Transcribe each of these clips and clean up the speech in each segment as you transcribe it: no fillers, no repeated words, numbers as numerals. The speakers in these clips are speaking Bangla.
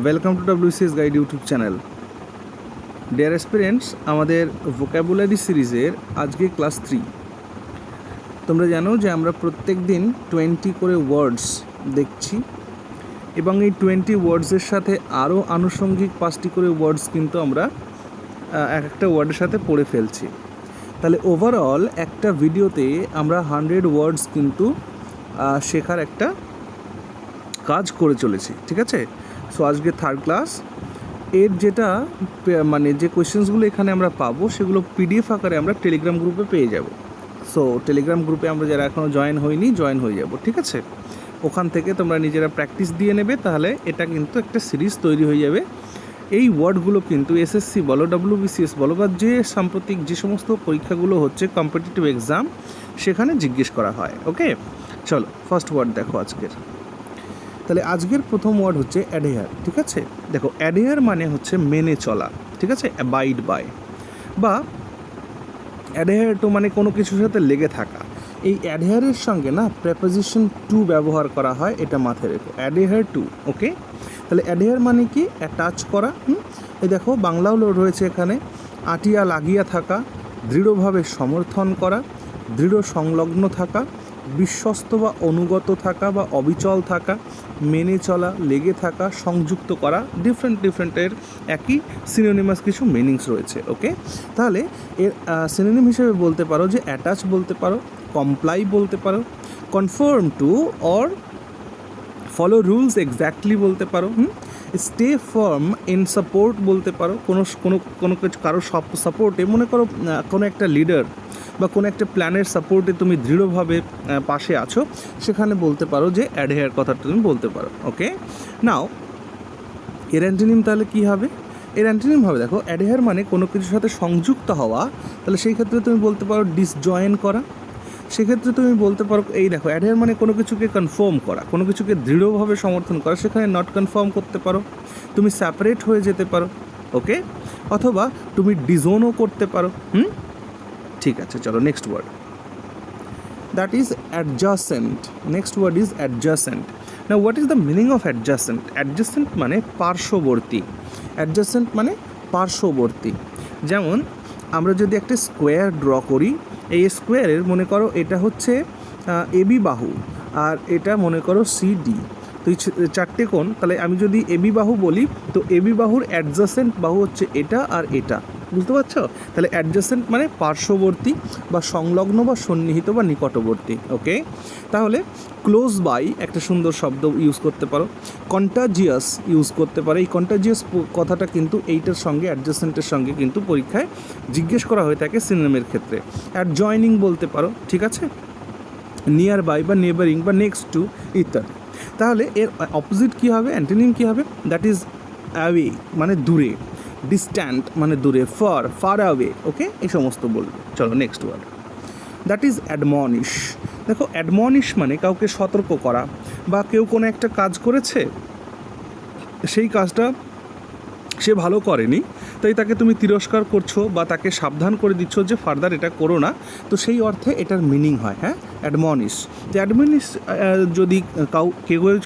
Welcome to WCS guide YouTube channel. Deer aspirants, আমাদের ভোকাবুলারি সিরিজের আজকে ক্লাস 3। তোমরা জানো যে আমরা প্রত্যেক দিন 20 করে ওয়ার্ডস দেখছি এবং এই 20 ওয়ার্ডসের সাথে আরও আনুষঙ্গিক 5টি করে ওয়ার্ডস কিন্তু আমরা এক একটা ওয়ার্ডের সাথে পড়ে ফেলছি। তাহলে ওভারঅল একটা ভিডিওতে আমরা 100 ওয়ার্ডস কিন্তু শেখার একটা কাজ করে চলেছি, ঠিক আছে? সো আজকে থার্ড ক্লাস এর যেটা মানে যে কোয়েশ্চেন্সগুলো এখানে আমরা পাবো সেগুলো PDF আকারে আমরা টেলিগ্রাম গ্রুপে পেয়ে যাব। সো টেলিগ্রাম গ্রুপে আমরা যারা এখনও জয়েন হইনি জয়েন হয়ে যাব, ঠিক আছে? ওখান থেকে তোমরা নিজেরা প্র্যাকটিস দিয়ে নেবে, তাহলে এটা কিন্তু একটা সিরিজ তৈরি হয়ে যাবে। এই ওয়ার্ডগুলো কিন্তু SSC বলো, WBCS বলো, বা যে সাম্প্রতিক যে সমস্ত পরীক্ষাগুলো হচ্ছে কম্পিটিটিভ এক্সাম সেখানে জিজ্ঞেস করা হয়। ওকে, চলো ফার্স্ট ওয়ার্ড দেখো আজকের। তাহলে আজকের প্রথম ওয়ার্ড হচ্ছে অ্যাডহেয়ার, ঠিক আছে? দেখো, অ্যাডহেয়ার মানে হচ্ছে মেনে চলা, ঠিক আছে? অ্যাবাইড বাই, বা অ্যাডহেয়ার টু মানে কোনো কিছুর সাথে লেগে থাকা। এই অ্যাডহেয়ারের সঙ্গে না প্রেপোজিশন টু ব্যবহার করা হয়, এটা মাথায় রেখো, অ্যাডহেয়ার টু। ওকে, তাহলে অ্যাডহেয়ার মানে কি? অ্যাটাচ করা। এই দেখো বাংলাও রয়েছে এখানে, আটিয়া লাগিয়া থাকা, দৃঢ়ভাবে সমর্থন করা, দৃঢ় সংলগ্ন থাকা, বিশ্বস্ত বা অনুগত থাকা বা অবিচল থাকা, মেনে চলা, লেগে থাকা, সংযুক্ত করা, ডিফারেন্টের একই সিনোনিমাস কিছু মিনিংস রয়েছে। ওকে, তাহলে এর সিনোনিম হিসেবে বলতে পারো যে অ্যাটাচ বলতে পারো, কমপ্লাই বলতে পারো, confirm two or follow rules exactly বলতে পারো, স্টে ফার্ম ইন সাপোর্ট বলতে পারো, কোনো কিছু কারো সাপোর্টে, মনে করো কোনো একটা লিডার বা কোনো একটা প্ল্যানের সাপোর্টে তুমি দৃঢ়ভাবে পাশে আছো, সেখানে বলতে পারো যে অ্যাডহেয়ার কথাটা তুমি বলতে পারো। ওকে, নাও এর অ্যান্টোনিম তাহলে কী হবে? এর অ্যান্টোনিম হবে, দেখো, অ্যাডহেয়ার মানে কোনো কিছুর সাথে সংযুক্ত হওয়া, তাহলে সেই ক্ষেত্রে তুমি বলতে পারো ডিসজয়েন করা। সেক্ষেত্রে তুমি বলতে পারো, এই দেখো, অ্যাডহেয়ার মানে কোনো কিছুকে কনফার্ম করা, কোনো কিছুকে দৃঢ়ভাবে সমর্থন করা, সেখানে নট কনফার্ম করতে পারো, তুমি সেপারেট হয়ে যেতে পারো। ওকে, অথবা তুমি ডিজোনও করতে পারো। ঠিক আছে, চলো next word, that is adjacent. Next word is adjacent. না, what is the meaning of adjacent? Adjacent মানে পার্শ্ববর্তী। অ্যাডজাসেন্ট মানে পার্শ্ববর্তী। যেমন আমরা যদি একটা স্কোয়ার ড্র করি, এই স্কোয়ারের মনে করো এটা হচ্ছে AB বাহু, আর এটা মনে করো CD, তো এই চারটে কোণ। তাহলে আমি যদি AB বাহু বলি, তো AB বাহুর অ্যাডজাসেন্ট বাহু হচ্ছে এটা আর এটা, বুঝতে পারছো? তাহলে অ্যাডজাসেন্ট মানে পার্শ্ববর্তী বা সংলগ্ন বা সন্নিহিত বা নিকটবর্তী। ওকে, তাহলে ক্লোজ বাই একটা সুন্দর শব্দ ইউজ করতে পারো, কন্টাজিয়াস ইউজ করতে পারো। এই কন্টাজিয়াস কথাটা কিন্তু এইটার সঙ্গে, অ্যাডজাসেন্টের সঙ্গে কিন্তু পরীক্ষায় জিজ্ঞেস করা হয়ে থাকে সিনোনিমের ক্ষেত্রে। অ্যাডজয়নিং বলতে পারো, ঠিক আছে? নিয়ার বাই বা নেবারিং বা নেক্সট টু ইত্যাদি। তাহলে এর অপোজিট কী হবে, অ্যান্টোনিম কী হবে? দ্যাট ইজ অ্যাওয়ে মানে দূরে, ডিস্ট্যান্ট মানে দূরে, ফার অ্যাওয়ে। ওকে, এই সমস্ত বলবে। চলো next word, that is admonish. দেখো, অ্যাডমনিশ মানে কাউকে সতর্ক করা, বা কেউ কোনো একটা কাজ করেছে, সেই কাজটা সে ভালো করেনি, তাই তাকে তুমি তিরস্কার করছো বা তাকে সাবধান করে দিচ্ছ যে ফার্দার এটা করো না, তো সেই অর্থে এটার মিনিং হয়, হ্যাঁ, অ্যাডমনিশ। তো অ্যাডমনিশ যদি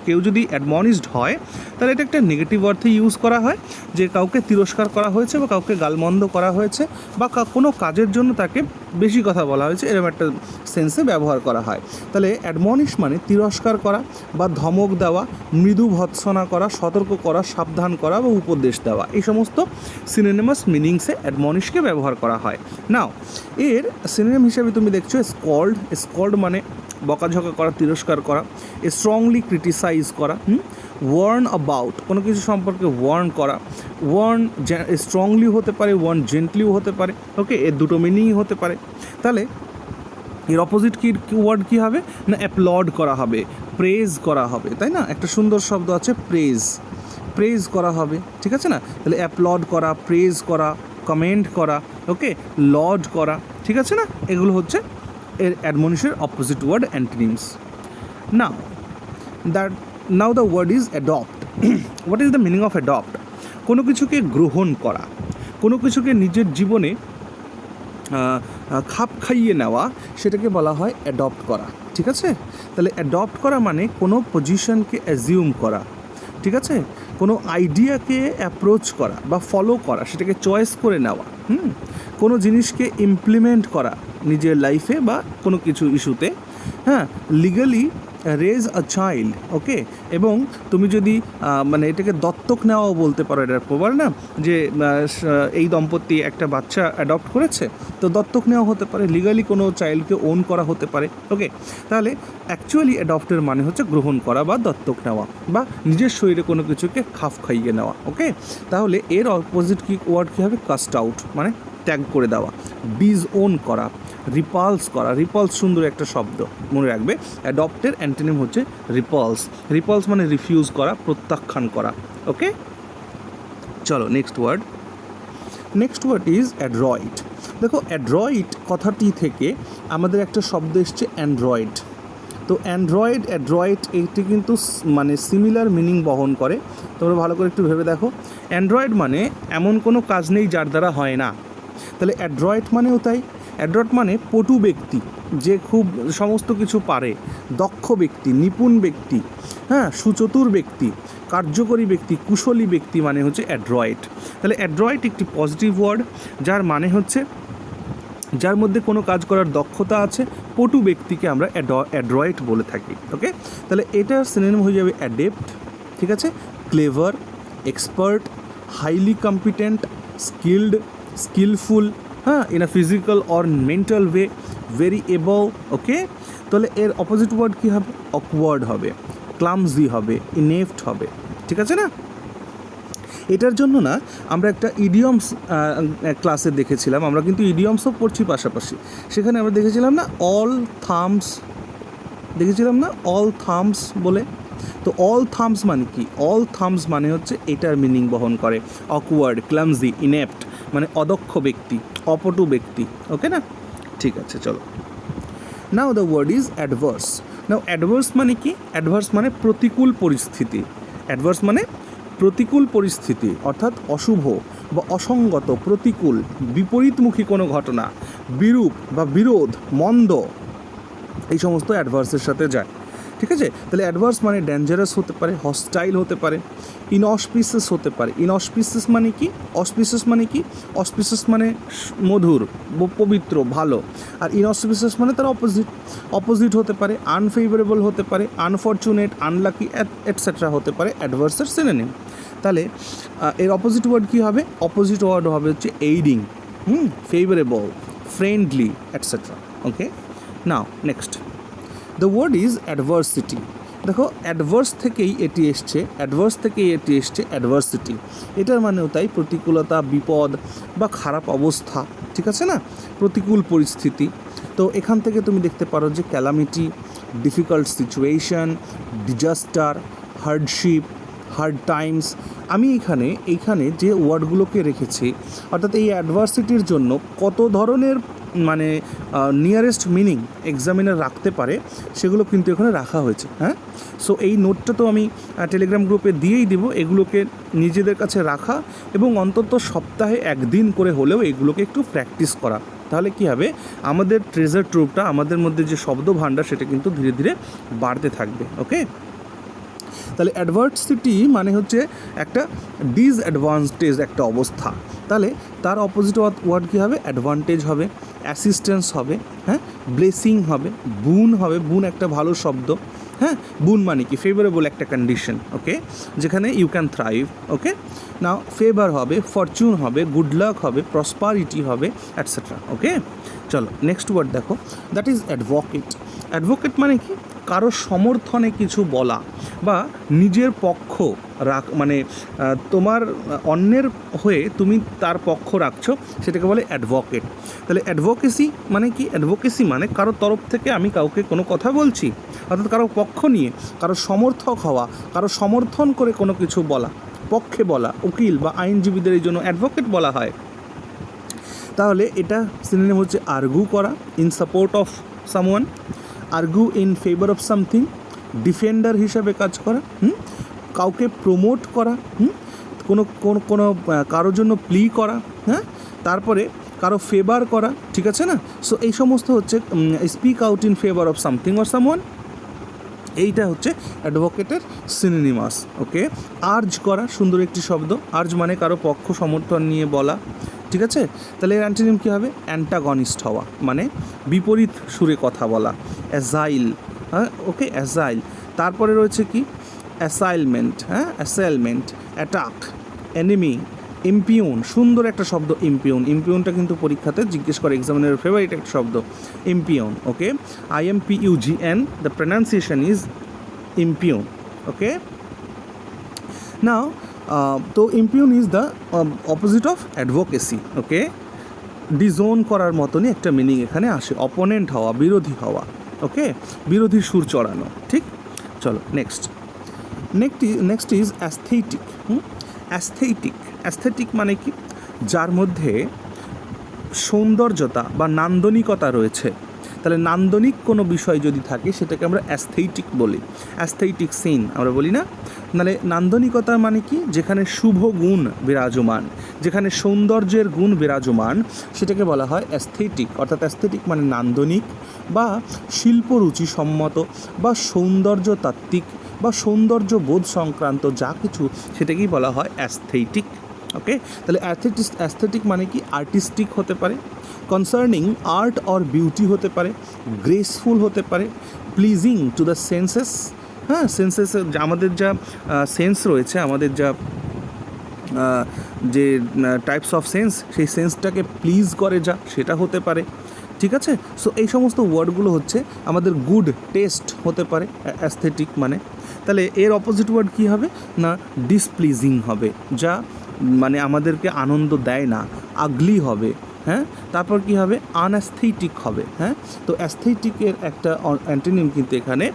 কেউ যদি অ্যাডমনিশড হয়, তাহলে এটা একটা নেগেটিভ অর্থে ইউজ করা হয়, যে কাউকে তিরস্কার করা হয়েছে বা কাউকে গালমন্দ করা হয়েছে বা কোনো কাজের জন্য তাকে বেশি কথা বলা হয়েছে, এরকম একটা সেন্সে ব্যবহার করা হয়। তাহলে অ্যাডমনিশ মানে তিরস্কার করা বা ধমক দেওয়া, মৃদু ভৎসনা করা, সতর্ক করা, সাবধান করা বা উপদেশ দেওয়া, এই সমস্ত সিনোনিমাস মিনিংসে অ্যাডমনিশকে ব্যবহার করা হয়। নাও এর সিনোনিম হিসেবে তুমি দেখছো স্কল্ড। স্কল্ড মানে বকাঝকা করা, তিরস্কার করা, স্ট্রংলি ক্রিটিসাইজ করা, ওয়ার্ন অ্যাবাউট কোনো কিছু সম্পর্কে ওয়ার্ন করা, ওয়ার্ন স্ট্রংলি হতে পারে, ওয়ার্ন জেন্টলিও হতে পারে। ওকে, এর দুটো মিনিংই হতে পারে। তাহলে এর অপোজিট কি ওয়ার্ড কী হবে? না, অ্যাপ্লড করা হবে, প্রেজ করা হবে, তাই না? একটা সুন্দর শব্দ আছে প্রেজ করা হবে, ঠিক আছে না? তাহলে অ্যাপ্লড করা, প্রেজ করা, কমেন্ট করা, ওকে, লড করা, ঠিক আছে না? এগুলো হচ্ছে এর অ্যাডমনিশের opposite word, antonyms. Now the word is adopt. What is the meaning of adopt? কোনো কিছুকে গ্রহণ করা, কোনো কিছুকে নিজের জীবনে খাপ খাইয়ে নেওয়া, সেটাকে বলা হয় অ্যাডপ্ট করা, ঠিক আছে? তাহলে অ্যাডপ্ট করা মানে কোনো পজিশনকে অ্যাজিউম করা, ঠিক আছে? কোনো আইডিয়াকে অ্যাপ্রোচ করা বা ফলো করা, সেটাকে চয়েস করে নেওয়া, কোনো জিনিসকে ইমপ্লিমেন্ট করা নিজের লাইফে বা কোনো কিছু ইস্যুতে, হ্যাঁ, লিগালি রেজ আ চাইল্ড, ওকে। এবং তুমি যদি মানে এটাকে দত্তক নেওয়াও বলতে পারো, এটার প্রবার না, যে এই দম্পতি একটা বাচ্চা অ্যাডপ্ট করেছে, তো দত্তক নেওয়া হতে পারে, লিগালি কোনো চাইল্ডকে ওন করা হতে পারে, ওকে। তাহলে অ্যাকচুয়ালি অ্যাডপ্টের মানে হচ্ছে গ্রহণ করা বা দত্তক নেওয়া বা নিজের শরীরে কোনো কিছুকে খাপ খাইয়ে নেওয়া, ওকে। তাহলে এর অপোজিট কি ওয়ার্ড কী হবে? কাস্ট আউট, মানে ত্যাগ করে দেওয়া। ডিজ ওন করা, রিপালস করা, রিপালস সুন্দর একটা শব্দ, মনে রাখবে। অ্যাডপ্টের অ্যান্টোনিম হচ্ছে রিপালস। রিপালস মানে রিফিউজ করা, প্রত্যাখ্যান করা, ওকে। চলো next word. Next word is adroit. দেখো, অ্যাড্রয়েড কথাটি থেকে আমাদের একটা শব্দ এসছে অ্যান্ড্রয়েড। তো অ্যাড্রয়েড এইটি কিন্তু মানে সিমিলার মিনিং বহন করে। তোমরা ভালো করে একটু ভেবে দেখো। অ্যান্ড্রয়েড মানে এমন কোনো কাজ নেই যার দ্বারা হয় না, তাহলে অ্যাড্রয়েড মানেও তাই। অ্যাড্রয়েড মানে পটু ব্যক্তি, যে খুব সমস্ত কিছু পারে, দক্ষ ব্যক্তি, নিপুণ ব্যক্তি, হ্যাঁ, সুচতুর ব্যক্তি, কার্যকরী ব্যক্তি, কুশলী ব্যক্তি মানে হচ্ছে অ্যাড্রয়েড। তাহলে অ্যাড্রয়েড একটি পজিটিভ ওয়ার্ড, যার মানে হচ্ছে যার মধ্যে কোনো কাজ করার দক্ষতা আছে। পটু ব্যক্তিকে আমরা অ্যাড্রয়েড বলে থাকি, ওকে। তাহলে এটার সিনোনিম হয়ে যাবে অ্যাডেপ্ট, ঠিক আছে, clever, expert, highly competent, skilled, skillful, হ্যাঁ, in a physical or mental way, very able, okay. তাহলে এর অপোজিট ওয়ার্ড কী হবে? অকওয়ার্ড হবে, ক্লামজি হবে, ইনেফট হবে, ঠিক আছে না? এটার জন্য না আমরা একটা ইডিয়মস ক্লাসে দেখেছিলাম, আমরা কিন্তু ইডিয়মসও পড়ছি পাশাপাশি। সেখানে আমরা দেখেছিলাম না অল থামস, দেখেছিলাম না অল থামস বলে। তো অল থামস মানে কি? অল থামস মানে হচ্ছে এটার মিনিং বহন করে অকওয়ার্ড, ক্লামজি, ইনেপ্ট, মানে অদক্ষ ব্যক্তি, অপটু ব্যক্তি, ওকে না? ঠিক আছে, চলো। Now the word is adverse. Now adverse মানে কি? অ্যাডভার্স মানে প্রতিকূল পরিস্থিতি। অ্যাডভার্স মানে প্রতিকূল পরিস্থিতি, অর্থাৎ অশুভ বা অসঙ্গত, প্রতিকূল, বিপরীতমুখী কোনো ঘটনা, বিরূপ বা বিরোধ, মন্দ, এই সমস্ত অ্যাডভার্সের সাথে যায়, ঠিক আছে? তাহলে অ্যাডভার্স মানে ডেঞ্জারাস হতে পারে, হস্টাইল হতে পারে, ইনঅসপিসিয়াস হতে পারে। ইনঅসপিসিয়াস মানে কি? অসপিসিয়াস মানে কি? অসপিসিয়াস মানে মধুর, পবিত্র, ভালো। আর ইনঅসপিসিয়াস মানে তার অপোজিট হতে পারে, আনফেভারেবল হতে পারে, আনফর্চুনেট, আনলাকি, এটসেট্রা হতে পারে অ্যাডভার্সের সিনোনিম। তাহলে এর অপোজিট ওয়ার্ড কী হবে? অপোজিট ওয়ার্ড হবে হচ্ছে aiding, favourable, friendly, etcetera, okay. Now next, the word is adversity. দেখো, অ্যাডভার্স থেকেই এটি এসছে, অ্যাডভার্সিটি। এটার মানেও তাই প্রতিকূলতা, বিপদ বা খারাপ অবস্থা, ঠিক আছে না? প্রতিকূল পরিস্থিতি। তো এখান থেকে তুমি দেখতে পারো যে calamity, difficult situation, disaster, hardship, hard Times. আমি এইখানে যে ওয়ার্ডগুলোকে রেখেছি, অর্থাৎ এই অ্যাডভার্সিটির জন্য কত ধরনের মানে নিয়ারেস্ট মিনিং এক্সামিনার রাখতে পারে, সেগুলো কিন্তু এখানে রাখা হয়েছে, হ্যাঁ। সো এই নোটটা তো আমি টেলিগ্রাম গ্রুপে দিয়েই দেবো। এগুলোকে নিজেদের কাছে রাখা এবং অন্তত সপ্তাহে একদিন করে হলেও এগুলোকে একটু প্র্যাকটিস করা, তাহলে কী হবে, আমাদের ট্রেজার ট্রুপটা, আমাদের মধ্যে যে শব্দ ভাণ্ডার, সেটা কিন্তু ধীরে ধীরে বাড়তে থাকবে, ওকে। তাহলে অ্যাডভার্সিটি মানে হচ্ছে একটা ডিসঅ্যাডভান্টেজ, একটা অবস্থা। তাহলে তার অপোজিট ওয়ার্ড কী হবে? অ্যাডভান্টেজ হবে, অ্যাসিস্ট্যান্স হবে, হ্যাঁ, ব্লেসিং হবে, বুন হবে। বুন একটা ভালো শব্দ, হ্যাঁ। বুন মানে কি? ফেভারেবল একটা কন্ডিশন, ওকে, যেখানে you can thrive, okay. Now favour হবে, ফরচুন হবে, গুড লাক হবে, প্রসপারিটি হবে, অ্যাটসেট্রা, ওকে। চলো নেক্সট ওয়ার্ড দেখো, দ্যাট ইজ অ্যাডভোকেট। অ্যাডভোকেট মানে কি? কারো সমর্থনে কিছু বলা বা নিজের পক্ষ মানে তোমার অন্যের হয়ে তুমি তার পক্ষ রাখছো, সেটাকে বলে অ্যাডভোকেট। তাহলে অ্যাডভোকেসি মানে কি? অ্যাডভোকেসি মানে কারোর তরফ থেকে আমি কাউকে কোনো কথা বলছি, অর্থাৎ কারো পক্ষ নিয়ে, কারো সমর্থক হওয়া, কারো সমর্থন করে কোনো কিছু বলা, পক্ষে বলা। উকিল বা আইনজীবীদের এই জন্য অ্যাডভোকেট বলা হয়। তাহলে এটা সিনোনিম হচ্ছে আর্গু করা, in support of someone, argue in favour of something, defender হিসাবে কাজ করা, কাউকে প্রমোট করা, কোনো কারোর জন্য প্লি করা, হ্যাঁ, তারপরে কারো ফেভার করা, ঠিক আছে না? সো এই সমস্ত হচ্ছে speak out in favour of something or someone, এইটা হচ্ছে অ্যাডভোকেটের সিনোনিমাস। ওকে, আর্জ করা সুন্দর একটি শব্দ। আর্জ মানে কারো পক্ষ সমর্থন নিয়ে বলা, ঠিক আছে। তাহলে এর অ্যান্টোনিম কী হবে? অ্যান্টাগনিস্ট হওয়া, মানে বিপরীত সুরে কথা বলা। অ্যাজাইল, হ্যাঁ, ওকে, অ্যাজাইল। তারপরে রয়েছে কি? অ্যাসাইলমেন্ট, হ্যাঁ, অ্যাসাইলমেন্ট, অ্যাটাক, এনিমি, ইম্পিউন, সুন্দর একটা শব্দ ইম্পিউন। ইম্পিউনটা কিন্তু পরীক্ষাতে জিজ্ঞেস করে, এক্সামিনের ফেভারিট একটা শব্দ impugn. Okay, IMPUGN, the pronunciation is impugn. Okay, now তো impugn is the opposite of advocacy. Okay, ডিজোন করার মতনই একটা মিনিং এখানে আসে, অপোনেন্ট হওয়া, বিরোধী হওয়া। ওকে, বিরোধী সুর চড়ানো, ঠিক। চলো নেক্সট ইজ অ্যাস্থেটিক। অ্যাস্থেটিক মানে কি? যার মধ্যে সৌন্দর্যতা বা নান্দনিকতা রয়েছে। তাহলে নান্দনিক কোনো বিষয় যদি থাকে সেটাকে আমরা অ্যাস্থেটিক বলি, অ্যাস্থেটিক সিন আমরা বলি না। নাহলে নান্দনিকতা মানে কি? যেখানে শুভ গুণ বিরাজমান, যেখানে সৌন্দর্যের গুণ বিরাজমান, সেটাকে বলা হয় অ্যাস্থেটিক। অর্থাৎ অ্যাস্থেটিক মানে নান্দনিক বা শিল্পরুচি সম্মত বা সৌন্দর্যতাত্ত্বিক বা সৌন্দর্য বোধ সংক্রান্ত যা কিছু, সেটাকেই বলা হয় অ্যাস্থেটিক। ওকে, তাহলে অ্যাস্থেটিক মানে কি? আর্টিস্টিক হতে পারে, কনসার্নিং আর্ট অর বিউটি হতে পারে, গ্রেসফুল হতে পারে, প্লিজিং টু দ্য সেন্সেস। হ্যাঁ, সেন্সেস, আমাদের যা সেন্স রয়েছে, আমাদের যা যে টাইপস অফ সেন্স, সেই সেন্সটাকে প্লিজ করে যা, সেটা হতে পারে, ঠিক আছে। সো এই সমস্ত ওয়ার্ডগুলো হচ্ছে আমাদের গুড টেস্ট হতে পারে অ্যাস্থেটিক মানে। তাহলে এর অপোজিট ওয়ার্ড কী হবে? না ডিসপ্লিজিং হবে, যা মানে আমাদেরকে আনন্দ দেয় না, আগলি হবে। হ্যাঁ, তারপর কি হবে? আনঅ্যাস্থেটিক হবে। হ্যাঁ, তো অ্যাস্থেটিকের একটা অ্যান্টোনিম কিন্তু এখানে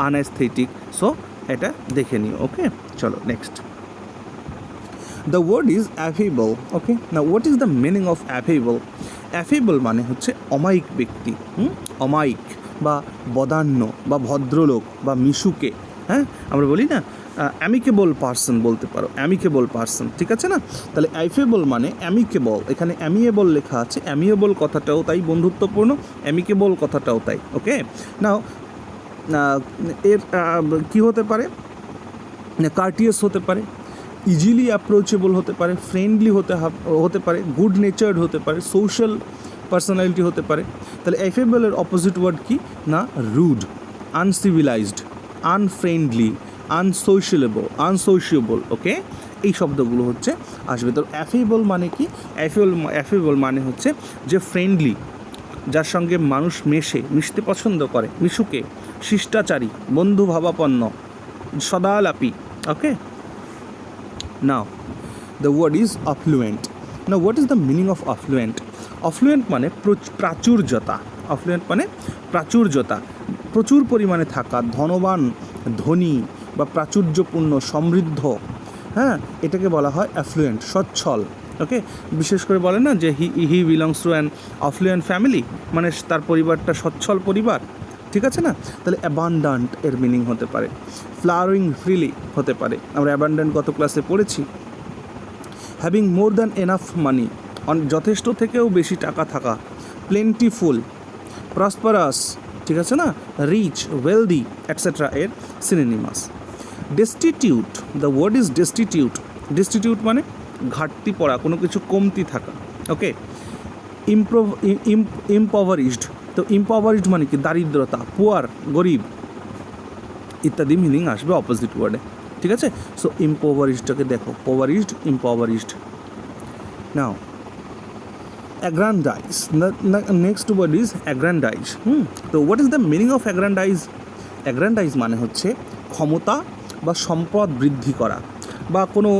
আনঅ্যাস্থেটিক। সো এটা দেখে নিও। ওকে, চলো next. The word is affable. Okay, না what is the meaning of affable? Affable মানে হচ্ছে অমায়িক ব্যক্তি, অমায়িক বা বদান্য বা ভদ্রলোক বা মিশুকে। হ্যাঁ, আমরা বলি না অ্যামিকেবল পারসন বলতে পারো, অ্যামিকেবল পারসন, ঠিক আছে না। তাহলে অ্যাফেবল মানে অ্যামিকেবল, এখানে অ্যামিয়েবল লেখা আছে, অ্যামিয়েবল কথাটাও তাই বন্ধুত্বপূর্ণ, অ্যামিকেবল কথাটাও তাই। ওকে, নাও এর কী হতে পারে? কার্টিয়াস হতে পারে, ইজিলি অ্যাপ্রোচেবল হতে পারে, ফ্রেন্ডলি হতে পারে, গুড নেচার্ড হতে পারে, সোশ্যাল পার্সোনালিটি হতে পারে। তাহলে অ্যাফেবলের অপোজিট ওয়ার্ড কি? না রুড, আনসিভিলাইজড, আনফ্রেন্ডলি, আনসোশিয়েবল। ওকে, এই শব্দগুলো হচ্ছে আসবে। তো অ্যাফেবল মানে কি? অ্যাফেবল মানে হচ্ছে যে ফ্রেন্ডলি, যার সঙ্গে মানুষ মিশতে পছন্দ করে, মিশুকে, শিষ্টাচারী, বন্ধু ভাবাপন্ন, সদালাপী। Okay, now the word is affluent. Now what is the meaning of affluent? affluent মানে প্রাচুর্যতা। affluent মানে প্রাচুর্যতা, প্রচুর পরিমাণে থাকা, ধনবান, ধনী বা প্রাচুর্যপূর্ণ, সমৃদ্ধ। হ্যাঁ, এটাকে বলা হয় অ্যাফ্লুয়েন্ট, সচ্ছল। ওকে, বিশেষ করে বলে না যে হি belongs to an affluent family, মানে তার পরিবারটা সচ্ছল পরিবার, ঠিক আছে না। তাহলে অ্যাবান্ডান্ট এর মিনিং হতে পারে, ফ্লাওয়ারিং ফ্রিলি হতে পারে, আমরা অ্যাবান্ডান্ট গত ক্লাসে পড়েছি। Having more than enough money, যথেষ্ট থেকেও বেশি টাকা থাকা, প্লেন্টিফুল, প্রসপারাস, ঠিক আছে না, রিচ, ওয়েলদি, এটসেট্রা এর synonymous. Destitute, the word is destitute. Destitute মানে ঘাটতি পড়া, কোনো কিছু কমতি থাকা। ওকে, ইম্পভারিশড, তো ইম্পভারিশড মানে কি? দারিদ্রতা, পুয়ার, গরিব ইত্যাদি মিনিং আসবে অপোজিট ওয়ার্ডে, ঠিক আছে। সো ইম্পভারিশডটাকে দেখো, পভারিশড, impoverished. Now aggrandize, next word is aggrandize. তো what is the meaning of aggrandize? Aggrandize মানে হচ্ছে ক্ষমতা বা সম্পদ বৃদ্ধি করা, বা কোনো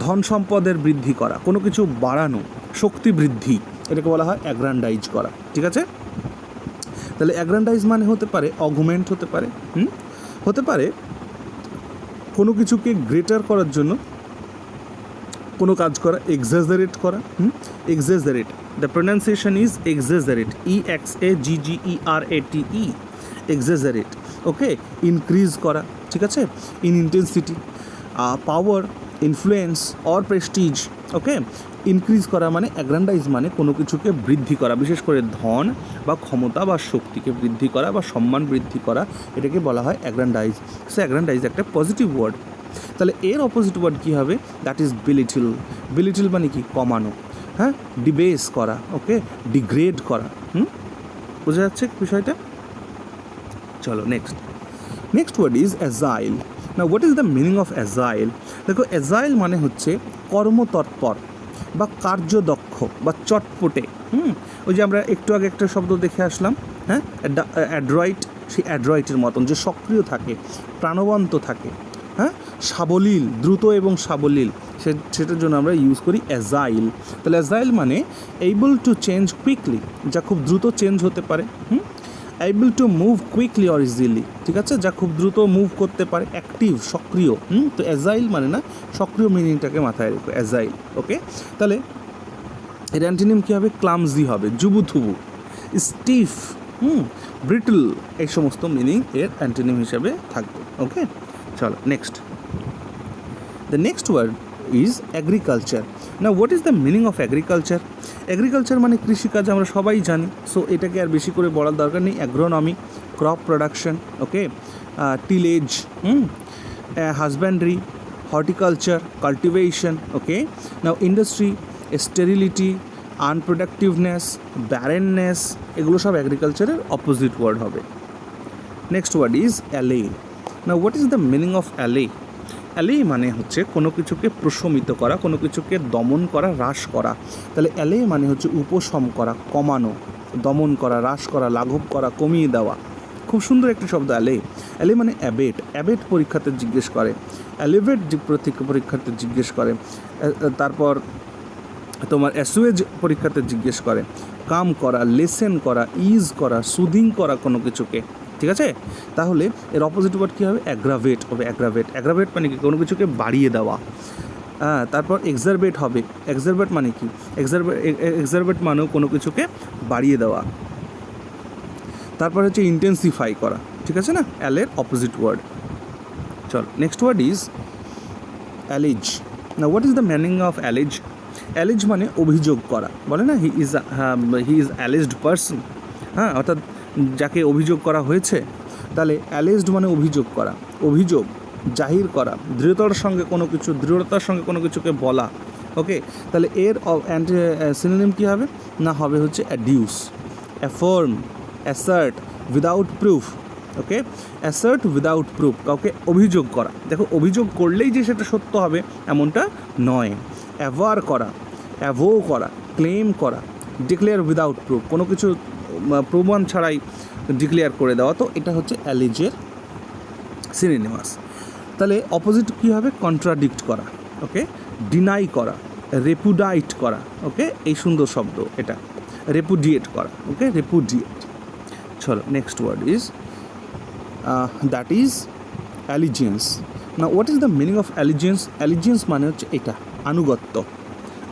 ধন সম্পদের বৃদ্ধি করা, কোনো কিছু বাড়ানো, শক্তি বৃদ্ধি, এটাকে বলা হয় অ্যাগ্রান্ডাইজ করা, ঠিক আছে। তাহলে অ্যাগ্রান্ডাইজ মানে হতে পারে অগুমেন্ট, হতে পারে হতে পারে কোনো কিছুকে গ্রেটার করার জন্য কোনো কাজ করা, এক্সাজারেট করা। Exaggerate, the pronunciation is exaggerate, EXAGGERATE, exaggerate. Okay, increase করা, ঠিক আছে, in intensity, power, influence or Prestige. Okay, increase করা মানে অ্যাগ্রান্ডাইজ মানে কোনো কিছুকে বৃদ্ধি করা, বিশেষ করে ধন বা ক্ষমতা বা শক্তিকে বৃদ্ধি করা বা সম্মান বৃদ্ধি করা, এটাকে বলা হয় অ্যাগ্রান্ডাইজ। সো অ্যাগ্রান্ডাইজ একটা পজিটিভ ওয়ার্ড। তাহলে এর অপোজিট ওয়ার্ড কী হবে? That is বিলিটিল। বিলিটিল মানে কি? কমানো, হ্যাঁ, ডিবেস করা, ওকে, ডিগ্রেড করা। বোঝা যাচ্ছে বিষয়টা? চলো নেক্সট ওয়ার্ড ইজ অ্যাজাইল। না what is the meaning of agile? দেখো, অ্যাজাইল মানে হচ্ছে কর্মতৎপর বা কার্যদক্ষ বা চটপটে। ওই যে আমরা একটু আগে একটা শব্দ দেখে আসলাম, হ্যাঁ, অ্যাড্রয়েট, সেই অ্যাড্রয়েটের মতন যে সক্রিয় থাকে, প্রাণবন্ত থাকে, হ্যাঁ, সাবলীল, দ্রুত এবং সাবলীল, সেটার জন্য আমরা ইউজ করি অ্যাজাইল। তাহলে অ্যাজাইল মানে এইবল টু চেঞ্জ কুইকলি, যা খুব দ্রুত চেঞ্জ হতে পারে। Able to move quickly or easily, ঠিক আছে, যা খুব দ্রুত মুভ করতে পারে, অ্যাক্টিভ, সক্রিয়। তো অ্যাজাইল মানে না, সক্রিয় মিনিংটাকে মাথায় রেখো, অ্যাজাইল। ওকে, তাহলে এর অ্যান্টিনিম কী হবে? ক্লামজি হবে, জুবুথুবু, স্টিফ, ব্রিটল, এই সমস্ত মিনিং এর অ্যান্টিনিম হিসাবে থাকবে। ওকে, চলো next. The next word is agriculture. না what is the meaning of agriculture? Agriculture মানে কৃষিকাজ, আমরা সবাই জানি। সো এটাকে আর বেশি করে বলার দরকার নেই। Agronomy, crop production, okay, tillage, husbandry, horticulture, cultivation, okay. Now industry, sterility, unproductiveness, barrenness, এগুলো সব অ্যাগ্রিকালচারের অপোজিট ওয়ার্ড হবে। Next word is allay. না what is the meaning of allay? Allay মানে হচ্ছে কোনো কিছুকে প্রশমিত করা, কোনো কিছুকে দমন করা, হ্রাস করা। তাহলে অ্যালে মানে হচ্ছে উপশম করা, কমানো, দমন করা, হ্রাস করা, লাঘব করা, কমিয়ে দেওয়া। খুব সুন্দর একটি শব্দ অ্যালে। অ্যালে মানে অ্যাবেট, অ্যাবেট পরীক্ষাতে জিজ্ঞেস করে, অ্যালিভেট পরীক্ষাতে জিজ্ঞেস করে, তারপর তোমার অ্যাসুয়েজ পরীক্ষাতে জিজ্ঞেস করে, কাম করা, লেসেন করা, ইজ করা, সুদিং করা কোনো কিছুকে, ঠিক আছে। তাহলে এর অপোজিট ওয়ার্ড কী হবে? অ্যাগ্রাভেট হবে। অ্যাগ্রাভেট মানে কি? কোনো কিছুকে বাড়িয়ে দেওয়া। তারপর এক্সারবেট হবে। এক্সারবেট মানে কি? এক্সারবেট মানেও কোনো কিছুকে বাড়িয়ে দেওয়া। তারপর হচ্ছে ইন্টেন্সিফাই করা, ঠিক আছে না, অ্যালের অপোজিট ওয়ার্ড। চল নেক্সট ওয়ার্ড ইজ অ্যালিজ। না what is the meaning of allege? Allege মানে অভিযোগ করা, বলে না হি ইজ অ্যালিজড পারসন, হ্যাঁ, অর্থাৎ যাকে অভিযোগ করা হয়েছে। তাহলে অ্যালিজড মানে অভিযোগ করা, অভিযোগ জাহির করা, দৃঢ়তার সঙ্গে কোনো কিছুকে বলা। ওকে, তাহলে এর সিনোনিম কী হবে? না হবে হচ্ছে অ্যাডিউস, অ্যাফার্ম, অ্যাসার্ট উইদাউট প্রুফ। ওকে, অ্যাসার্ট উইদাউট প্রুফ, কাউকে অভিযোগ করা। দেখো, অভিযোগ করলেই যে সেটা সত্য হবে এমনটা নয়। অ্যাভার করা, অ্যাভো করা, ক্লেম করা, ডিক্লেয়ার উইদাউট প্রুফ, কোনো কিছু প্রমাণ ছাড়াই ডিক্লেয়ার করে দেওয়া। তো এটা হচ্ছে অ্যালিজের সিনোনিমাস। তাহলে অপোজিট কী হবে? কন্ট্রাডিক্ট করা, ওকে, ডিনাই করা, রেপুডাইট করা, ওকে, এই সুন্দর শব্দ এটা, রেপুডিয়েট করা, ওকে, রেপুডিয়েট। চলো next word is that is allegiance. না what is the meaning of allegiance? Allegiance মানে হচ্ছে এটা,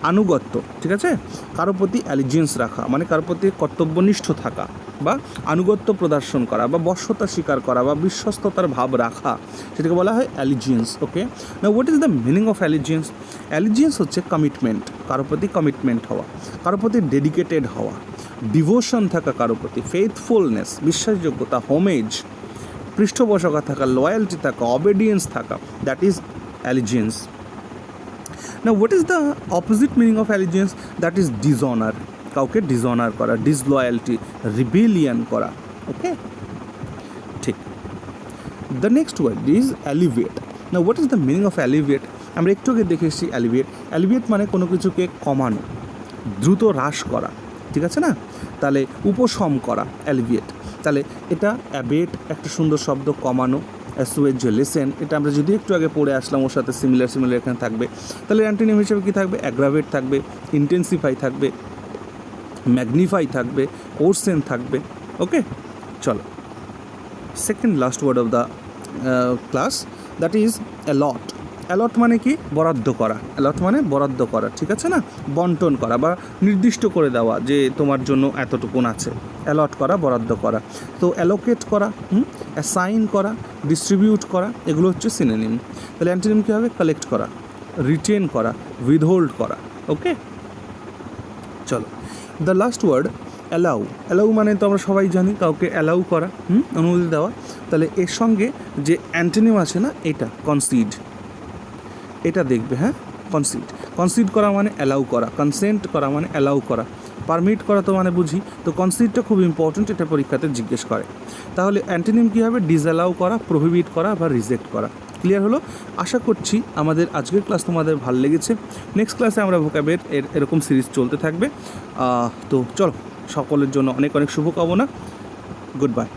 আনুগত্য, ঠিক আছে। কারো প্রতি অ্যালিজিয়েন্স রাখা মানে কারো প্রতি কর্তব্যনিষ্ঠ থাকা বা আনুগত্য প্রদর্শন করা বা বশ্যতা স্বীকার করা বা বিশ্বস্ততার ভাব রাখা, সেটাকে বলা হয় অ্যালিজিয়েন্স। ওকে, না what is the meaning of allegiance? Allegiance হচ্ছে কমিটমেন্ট, কারো প্রতি কমিটমেন্ট হওয়া, কারো প্রতি ডেডিকেটেড হওয়া, ডিভোশন থাকা কারো প্রতি, ফেথফুলনেস, বিশ্বাসযোগ্যতা, হোমেজ, পৃষ্ঠপোষকতা থাকা, লয়্যালটি থাকা, অবেডিয়েন্স থাকা, that is allegiance. Now what is the opposite meaning of allegiance? That is dishonor, কাউকে ডিসঅনার করা, ডিসলয়ালিটি, রিবেলিয়ন করা। ওকে, ঠিক। The next word is alleviate. Now what is the meaning of alleviate? আমরা একটু আগে দেখে এসেছি অ্যালিভেট মানে কোনো কিছুকে কমানো, দ্রুত হ্রাস করা, ঠিক আছে না। তাহলে উপশম করা, অ্যালিভেট। তাহলে এটা অ্যাবেট একটা সুন্দর শব্দ, কমানো। অ্যাসুয়েজ, লেসেন, এটা আমরা যদি একটু আগে পড়ে আসলাম, ওর সাথে সিমিলার এখানে থাকবে। তাহলে অ্যান্টোনিম হিসেবে কী থাকবে? অ্যাগ্রাভেট থাকবে, ইন্টেন্সিফাই থাকবে, ম্যাগনিফাই থাকবে, কোর্সেন থাকবে। ওকে, চলো second last word of the class, that is allot. Allot মানে কি? বরাদ্দ করা। অ্যালট মানে বরাদ্দ করা, ঠিক আছে না, বন্টন করা বা নির্দিষ্ট করে দেওয়া যে তোমার জন্য এতটুকুন আছে, অ্যালট করা, বরাদ্দ করা। তো অ্যালোকেট করা, অ্যাসাইন করা, ডিস্ট্রিবিউট করা, এগুলো হচ্ছে সিনোনিম। তাহলে অ্যান্টোনিম কী হবে? কালেক্ট করা, রিটেন করা, উইথহোল্ড করা। ওকে, চলো, the last word allow. Allow মানে তো আমরা সবাই জানি কাউকে অ্যালাউ করা, অনুমতি দেওয়া। তাহলে এর সঙ্গে যে অ্যান্টোনিম আছে না, এটা কনসিড, এটা দেখবে। হ্যাঁ, কনসিড, কনসিড করা মানে অ্যালাউ করা, কনসেন্ট করা মানে অ্যালাউ করা, পারমিট করা তো মানে বুঝি। তো কনসিডটা খুব ইম্পর্ট্যান্ট, এটা পরীক্ষাতে জিজ্ঞেস করে। তাহলে অ্যান্টোনিম কী হবে? ডিসঅ্যালাউ করা, প্রোহিবিট করা বা রিজেক্ট করা। ক্লিয়ার হলো? আশা করছি আমাদের আজকের ক্লাস তোমাদের ভালো লেগেছে। নেক্সট ক্লাসে আমরা ভোকাবের এরকম সিরিজ চলতে থাকবে। তো চলো, সকলের জন্য অনেক অনেক শুভকামনা। Good bye.